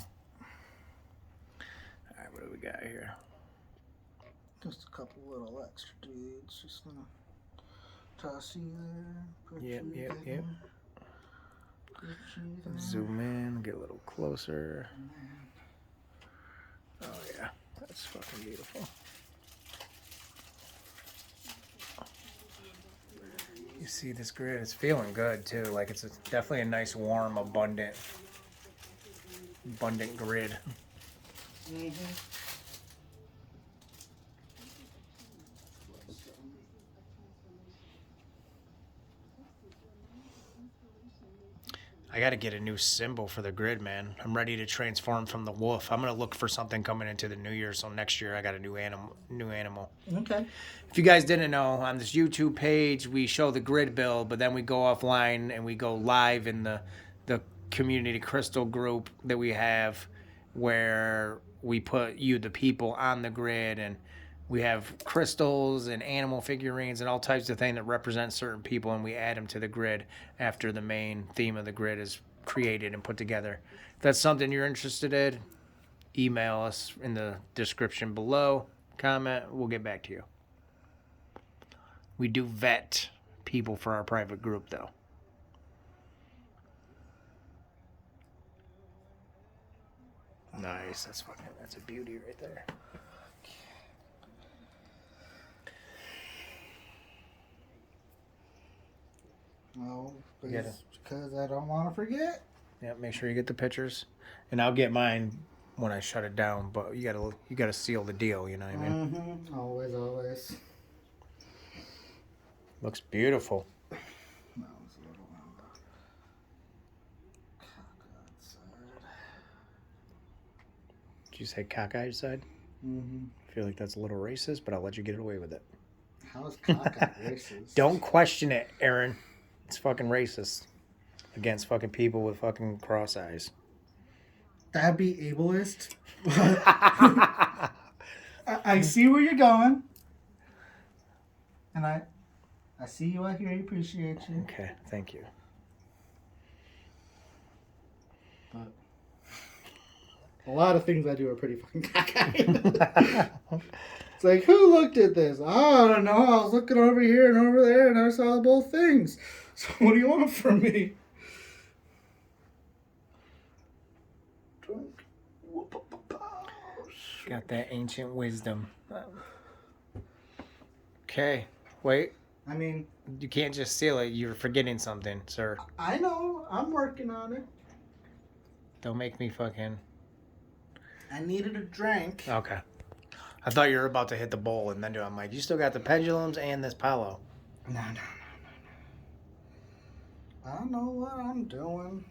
what do we got here? Just a couple little extra dudes. Toss you there. Put Yep, you yep, there, yep. put you there. Zoom in, get a little closer. Oh yeah, that's fucking beautiful. You see this grid, it's feeling good too. Like it's definitely a nice, warm, abundant grid. I got to get a new symbol for the grid, man. I'm ready to transform from the wolf. I'm gonna look for something coming into the new year. So next year I got a new animal. Okay. If you guys didn't know, on this YouTube page we show the grid build, but then we go offline and we go live in the community crystal group that we have, where we put you, the people, on the grid, and we have crystals and animal figurines and all types of things that represent certain people, and we add them to the grid after the main theme of the grid is created and put together. If that's something you're interested in, email us in the description below. Comment, we'll get back to you. We do vet people for our private group, though. Nice. That's a beauty right there. No, Get it. because I don't want to forget. Yeah, make sure you get the pictures, and I'll get mine when I shut it down. But you gotta seal the deal. You know what I mean? Always, always. Looks beautiful. That was a little on the cockeyed side. Did you say cockeyed side? I feel like that's a little racist, but I'll let you get away with it. How is cockeyed racist? Don't question it, Aaron. It's fucking racist against fucking people with fucking cross eyes. That'd be ableist. I see where you're going. And I see you, I hear you, appreciate you. Okay, thank you. But a lot of things I do are pretty fucking cockeyed. It's like, who looked at this? Oh, I don't know. I was looking over here and over there, and I saw both things. So what do you want from me? Got that ancient wisdom. Okay, wait. I mean, You can't just seal it. You're forgetting something, sir. I know. I'm working on it. Don't make me fucking... I needed a drink. Okay. I thought you were about to hit the bowl, and then I'm like, you still got the pendulums and this palo. No. I don't know what I'm doing.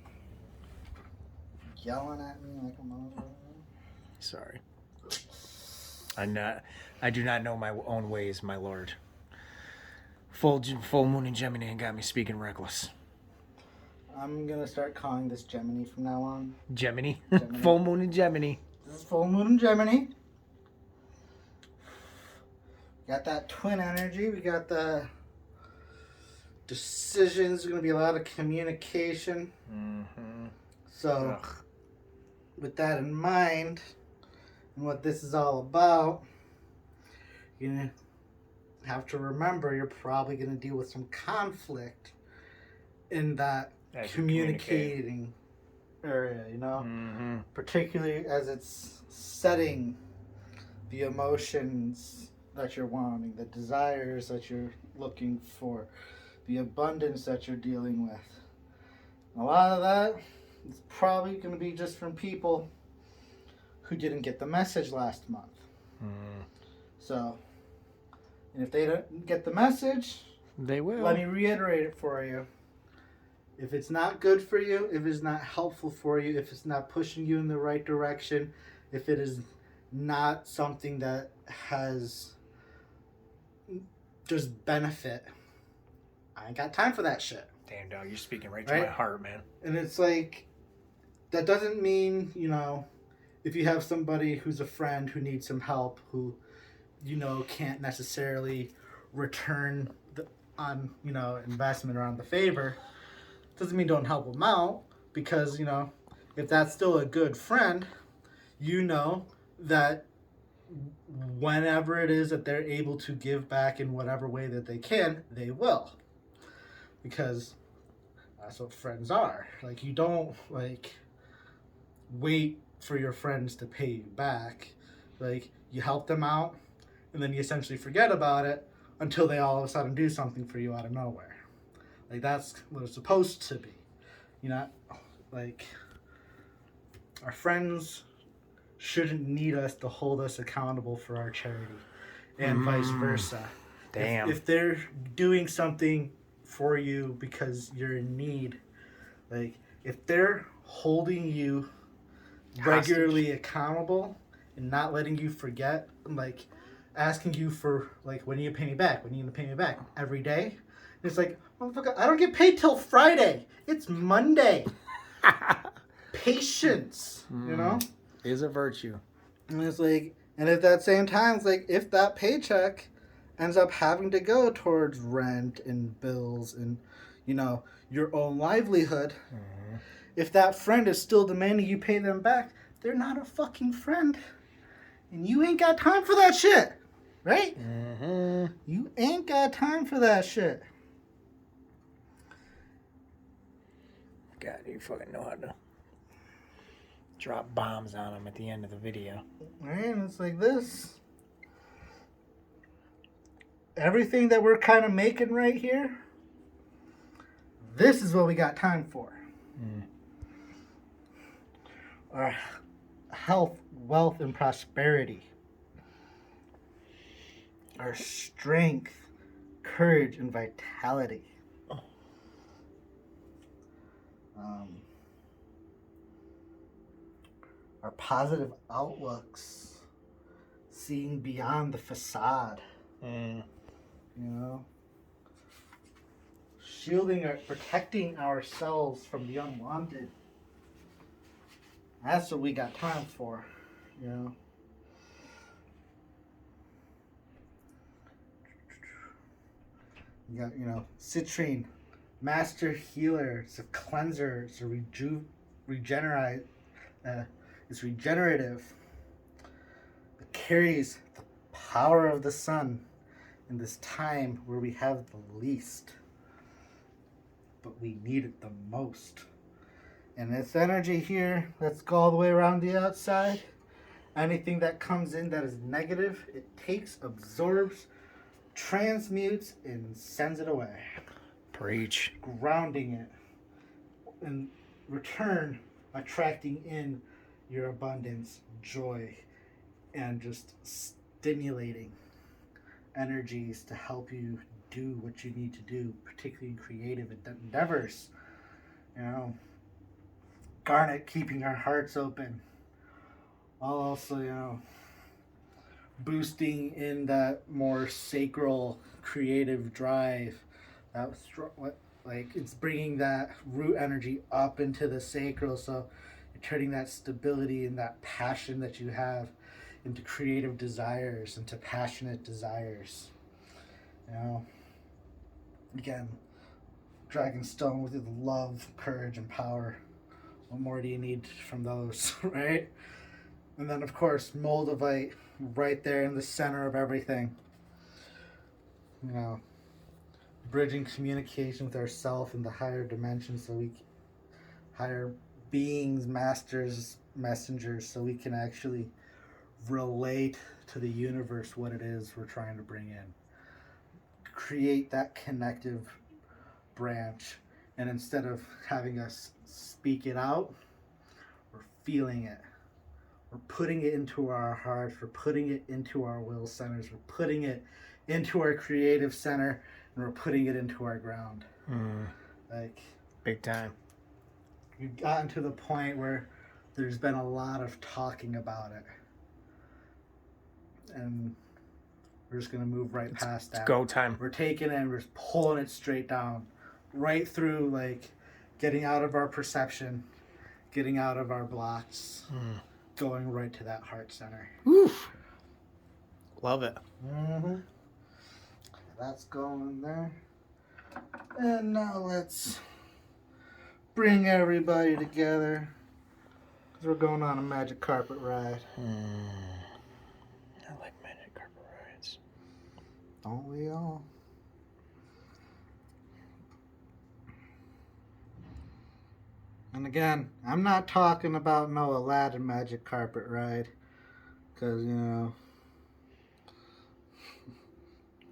Yelling at me like a motherfucker. Sorry. I do not know my own ways, my lord. Full moon in Gemini got me speaking reckless. I'm gonna start calling this Gemini from now on. Gemini? Gemini. Full moon in Gemini. This is full moon in Gemini. Got that twin energy. We got the decisions. There's gonna be a lot of communication. Mm-hmm. So, with that in mind, and what this is all about, you're gonna have to remember you're probably gonna deal with some conflict in that communicating area, you know? Mm-hmm. Particularly as it's setting the emotions that you're wanting, the desires that you're looking for, the abundance that you're dealing with. A lot of that is probably going to be just from people who didn't get the message last month. So, and if they don't get the message, they will. let me reiterate it for you. If it's not good for you, if it's not helpful for you, if it's not pushing you in the right direction, if it is not something that has just benefit, I ain't got time for that shit. Damn, dog, you're speaking right to my heart, man. And it's like, that doesn't mean, you know, if you have somebody who's a friend who needs some help, who, you know, can't necessarily return on, you know, investment or on the favor, doesn't mean don't help them out, because, you know, if that's still a good friend, you know that whenever it is that they're able to give back in whatever way that they can, they will. because that's what friends are. Like, you don't like wait for your friends to pay you back. Like, you help them out, and then you essentially forget about it until they all of a sudden do something for you out of nowhere. Like, that's what it's supposed to be. You know, like, our friends shouldn't need us to hold us accountable for our charity, and vice versa. Damn. If they're doing something for you because you're in need, like, if they're holding you regularly accountable and not letting you forget, like asking you for, like, when are you gonna pay me back? When are you gonna pay me back? Every day? It's like, motherfucker, I don't get paid till Friday. It's Monday. Patience, you know? Is a virtue. And it's like, and at that same time, it's like, if that paycheck ends up having to go towards rent and bills and, you know, your own livelihood, if that friend is still demanding you pay them back, they're not a fucking friend. And you ain't got time for that shit. Right? You ain't got time for that shit. God, you fucking know how to drop bombs on them at the end of the video. Right? And it's like this. Everything that we're kind of making right here, this is what we got time for. Our health, wealth, and prosperity. Our strength, courage, and vitality. Our positive outlooks, seeing beyond the facade. You know, shielding or protecting ourselves from the unwanted. That's what we got time for, you know. You got, you know, Citrine, master healer. It's a cleanser. It's a regenerate. It's regenerative. It carries the power of the sun in this time where we have the least, but we need it the most. And this energy here, let's go all the way around the outside. Anything that comes in that is negative, it takes, absorbs, transmutes, and sends it away. Preach. Grounding it. In return, attracting in your abundance, joy, and just stimulating energies to help you do what you need to do, particularly in creative endeavors. You know, Garnet keeping our hearts open, while also, you know, boosting in that more sacral creative drive. That like, it's bringing that root energy up into the sacral, so you're turning that stability and that passion that you have into creative desires, into passionate desires. You know, again, Dragonstone with love, courage, and power. What more do you need from those, right? And then, of course, Moldavite, right there in the center of everything. You know, bridging communication with ourselves in the higher dimensions, so we, higher beings, masters, messengers, so we can actually relate to the universe what it is we're trying to bring in. Create that connective branch, and instead of having us speak it out, we're feeling it. We're putting it into our hearts, we're putting it into our will centers, we're putting it into our creative center, and we're putting it into our ground. Like, big time. We've gotten to the point where there's been a lot of talking about it, and we're just going to move right past that. It's go time. We're taking it and we're just pulling it straight down, right through, like, getting out of our perception, getting out of our blocks, going right to that heart center. Oof. Love it. That's going there. And now let's bring everybody together, because we're going on a magic carpet ride. I like magic carpet rides. Don't we all? again, I'm not talking about no Aladdin magic carpet ride. Because,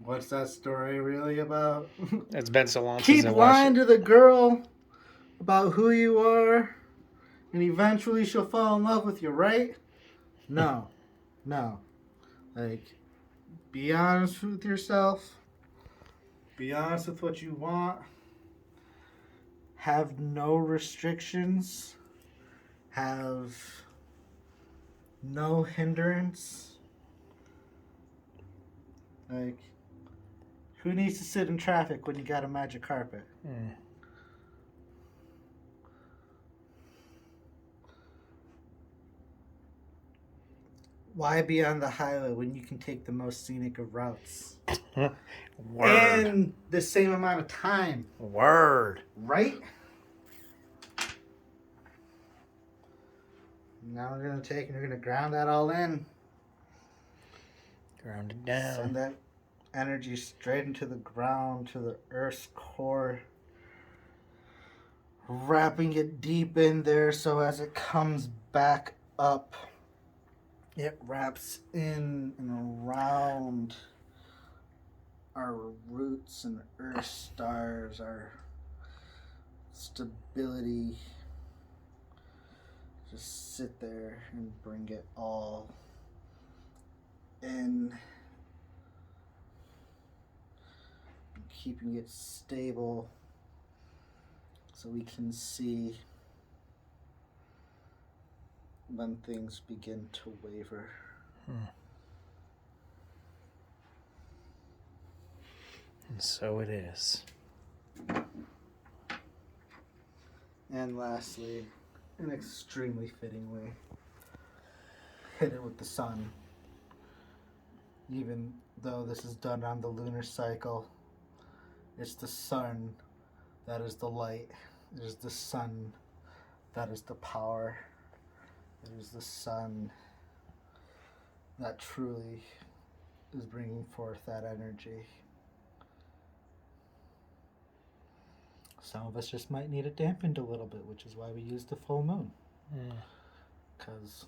what's that story really about? It's been so long since Keep I watched lying it. to the girl about who you are, and eventually she'll fall in love with you, right? No. No. Like, be honest with yourself. Be honest with what you want. Have no restrictions. Have no hindrance. Like, who needs to sit in traffic when you got a magic carpet? Why be on the highway when you can take the most scenic of routes? Word. In the same amount of time. Word. Right? Now we're going to take and we're going to ground that all in. Ground it down. Send that energy straight into the ground, to the Earth's core. Wrapping it deep in there so as it comes back up, it wraps in and around our roots and Earth stars, our stability. Just sit there and bring it all in, keeping it stable so we can see when things begin to waver. And so it is. And lastly, an extremely fitting way, hit it with the sun. Even though this is done on the lunar cycle, it's the sun that is the light. It is the sun that is the power. It is the sun that truly is bringing forth that energy. Some of us just might need it dampened a little bit, which is why we use the full moon. Because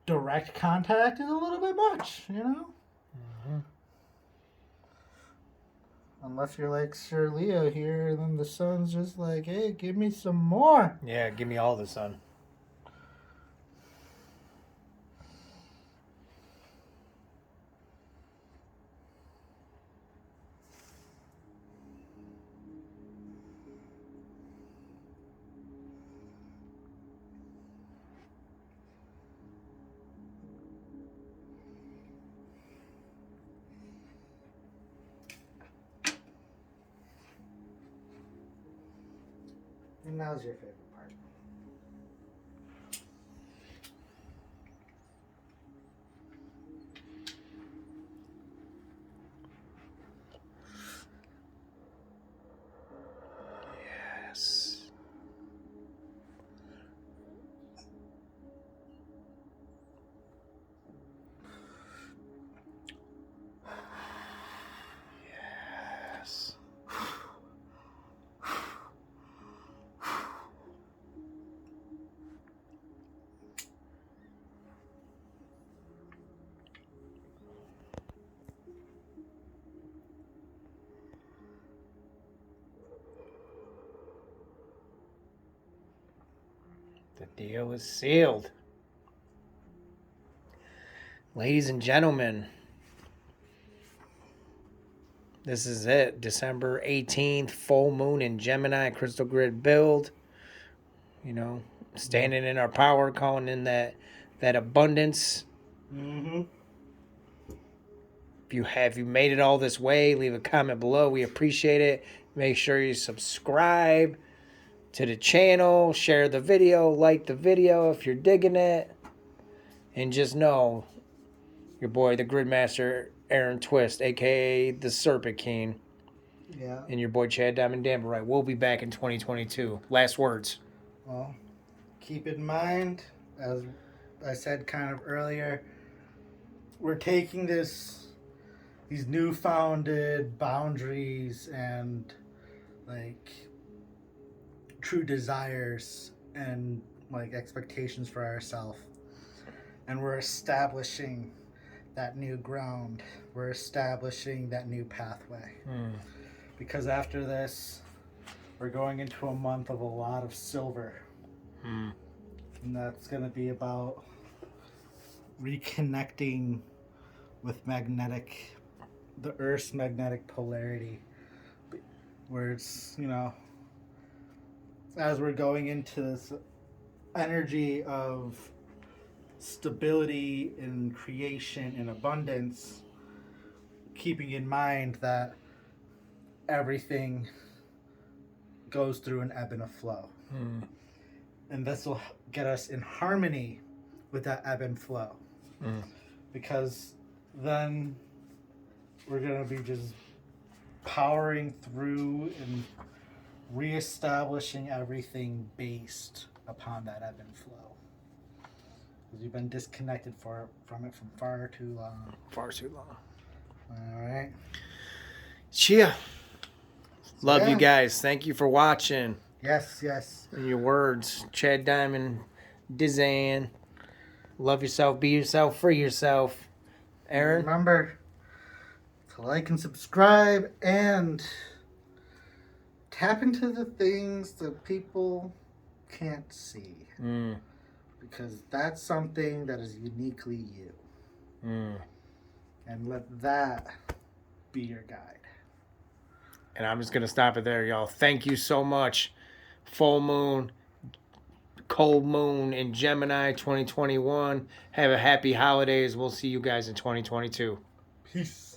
direct contact is a little bit much, Unless you're like Sir Leo here, and then the sun's just like, hey, give me some more. Yeah, give me all the sun. And now's your favorite part. Yes. Yes. The deal is sealed. Ladies and gentlemen, this is it. December 18th, full moon in Gemini, crystal grid build. Standing in our power, calling in that abundance. If you made it all this way, leave a comment below. We appreciate it. Make sure you subscribe to the channel, share the video, like the video if you're digging it. And just know, your boy, the Gridmaster, Aaron Twist, a.k.a. the Serpent King. Yeah. And your boy, Chad Diamond Damberite. We'll be back in 2022. Last words. Well, keep in mind, as I said kind of earlier, we're taking these newfounded boundaries and like true desires and like expectations for ourselves, and we're establishing that new ground. We're establishing that new pathway. Because after this, we're going into a month of a lot of silver. And that's going to be about reconnecting with the Earth's magnetic polarity. Where it's, as we're going into this energy of stability and creation and abundance, keeping in mind that everything goes through an ebb and a flow. And this will get us in harmony with that ebb and flow. Because then we're going to be just powering through and reestablishing everything based upon that ebb and flow. Because you've been disconnected from it from far too long. Far too long. All right. Cheer. Love you guys. Thank you for watching. Yes. In your words, Chad Diamond, Dizan. Love yourself, be yourself, free yourself. Aaron? Remember to like and subscribe and tap into the things that people can't see. Because that's something that is uniquely you. And let that be your guide. And I'm just going to stop it there, y'all. Thank you so much. Full moon, cold moon in Gemini 2021. Have a happy holidays. We'll see you guys in 2022. Peace.